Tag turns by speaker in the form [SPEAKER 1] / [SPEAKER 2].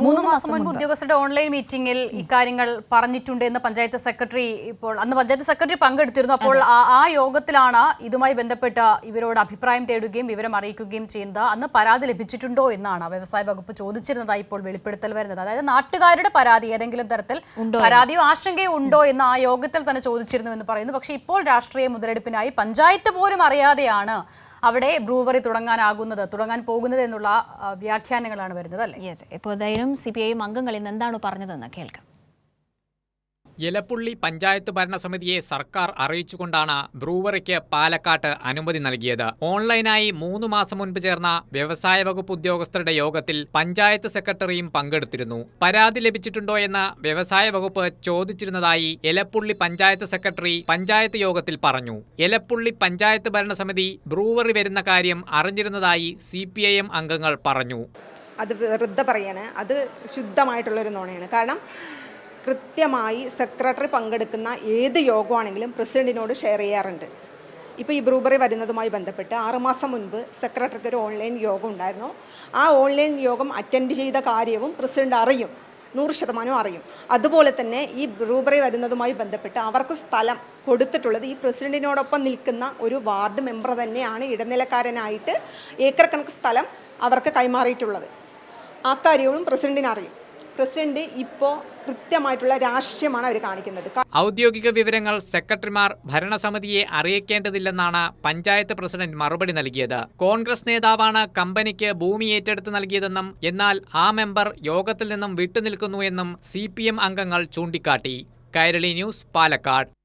[SPEAKER 1] 3 മാസം മുൻപ് ഉദ്യോഗസ്ഥരുടെ ഓൺലൈൻ മീറ്റിംഗിൽ ഇക്കാര്യങ്ങൾ പറഞ്ഞിട്ടുണ്ട് എന്ന് പഞ്ചായത്ത് സെക്രട്ടറി അന്ന് പഞ്ചായത്ത് സെക്രട്ടറി പങ്കെടുത്തിരുന്നു. അപ്പോൾ ആ യോഗത്തിലാണ് ഇതുമായി ബന്ധപ്പെട്ട് ഇവരോട് അഭിപ്രായം തേടുകയും വിവരം അറിയിക്കുകയും ചെയ്യുന്നത്. അന്ന് പരാതി ലഭിച്ചിട്ടുണ്ടോ എന്നാണ് വ്യവസായ വകുപ്പ് ചോദിച്ചിരുന്നതായി ഇപ്പോൾ വെളിപ്പെടുത്തൽ വരുന്നത്. അതായത് നാട്ടുകാരുടെ പരാതി ഏതെങ്കിലും തരത്തിൽ പരാതിയോ ആശങ്കയോ ഉണ്ടോ എന്ന് ആ യോഗത്തിൽ തന്നെ ചോദിച്ചിരുന്നു എന്ന് പറയുന്നു. പക്ഷേ ഇപ്പോൾ രാഷ്ട്രീയ മുതലെടുപ്പിനായി പഞ്ചായത്ത് പോലും അറിയാതെയാണ് അവിടെ ബ്രൂവറി തുടങ്ങാൻ പോകുന്നത് എന്നുള്ള വ്യാഖ്യാനങ്ങളാണ് വരുന്നത് അല്ലേ?
[SPEAKER 2] ഇപ്പോൾ എന്തായാലും CPIM അംഗങ്ങൾ ഇന്ന് എന്താണ് പറഞ്ഞതെന്ന് കേൾക്കാം.
[SPEAKER 3] എലപ്പുള്ളി പഞ്ചായത്ത് ഭരണസമിതിയെ സർക്കാർ അറിയിച്ചുകൊണ്ടാണ് ബ്രൂവറിക്ക് പാലക്കാട്ട് അനുമതി നൽകിയത്. ഓൺലൈനായി 3 മാസം മുൻപ് ചേർന്ന വ്യവസായ വകുപ്പ് ഉദ്യോഗസ്ഥരുടെ യോഗത്തിൽ പഞ്ചായത്ത് സെക്രട്ടറിയും പങ്കെടുത്തിരുന്നു. പരാതി ലഭിച്ചിട്ടുണ്ടോ എന്ന് വ്യവസായ വകുപ്പ് ചോദിച്ചിരുന്നതായി എലപ്പുള്ളി പഞ്ചായത്ത് സെക്രട്ടറി പഞ്ചായത്ത് യോഗത്തിൽ പറഞ്ഞു. എലപ്പുള്ളി പഞ്ചായത്ത് ഭരണസമിതി ബ്രൂവറി വരുന്ന കാര്യം അറിഞ്ഞിരുന്നതായി CPIM അംഗങ്ങൾ പറഞ്ഞു.
[SPEAKER 4] അത് വെറുതെ പറയാണ്, അത് ശുദ്ധമായിട്ടുള്ളൊരു നുണയാണ്. കാരണം കൃത്യമായി സെക്രട്ടറി പങ്കെടുക്കുന്ന ഏത് യോഗമാണെങ്കിലും പ്രസിഡന്റിനോട് ഷെയർ ചെയ്യാറുണ്ട്. ഇപ്പോൾ ഈ ബ്രൂവറി വരുന്നതുമായി ബന്ധപ്പെട്ട് 6 മാസം മുൻപ് സെക്രട്ടറിക്ക് ഒരു ഓൺലൈൻ യോഗം ഉണ്ടായിരുന്നു. ആ ഓൺലൈൻ യോഗം അറ്റൻഡ് ചെയ്ത കാര്യവും പ്രസിഡന്റ് അറിയും, 100% അറിയും. അതുപോലെ തന്നെ ഈ ബ്രൂവറി വരുന്നതുമായി ബന്ധപ്പെട്ട് അവർക്ക് സ്ഥലം കൊടുത്തിട്ടുള്ളത് ഈ പ്രസിഡന്റിനോടൊപ്പം നിൽക്കുന്ന ഒരു വാർഡ് മെമ്പർ തന്നെയാണ് ഇടനിലക്കാരനായിട്ട് ഏക്കർ കണക്ക് സ്ഥലം അവർക്ക് കൈമാറിയിട്ടുള്ളത്. ആ കാര്യവും പ്രസിഡന്റിന് അറിയും. പ്രസിഡന്റ് ഇപ്പോൾ കൃത്യമായിട്ടുള്ള രാഷ്ട്രീയമാണ് അവർ കാണിക്കുന്നത്.
[SPEAKER 3] ഔദ്യോഗിക വിവരങ്ങൾ സെക്രട്ടറിമാർ ഭരണസമിതിയെ അറിയിക്കേണ്ടതില്ലെന്നാണ് പഞ്ചായത്ത് പ്രസിഡന്റ് മറുപടി നൽകിയത്. കോൺഗ്രസ് നേതാവാണ് കമ്പനിക്ക് ഭൂമി ഏറ്റെടുത്ത് നൽകിയതെന്നും എന്നാൽ ആ മെമ്പർ യോഗത്തിൽ നിന്നും വിട്ടുനിൽക്കുന്നു എന്നും CPM അംഗങ്ങൾ ചൂണ്ടിക്കാട്ടി. കൈരളി ന്യൂസ്, പാലക്കാട്.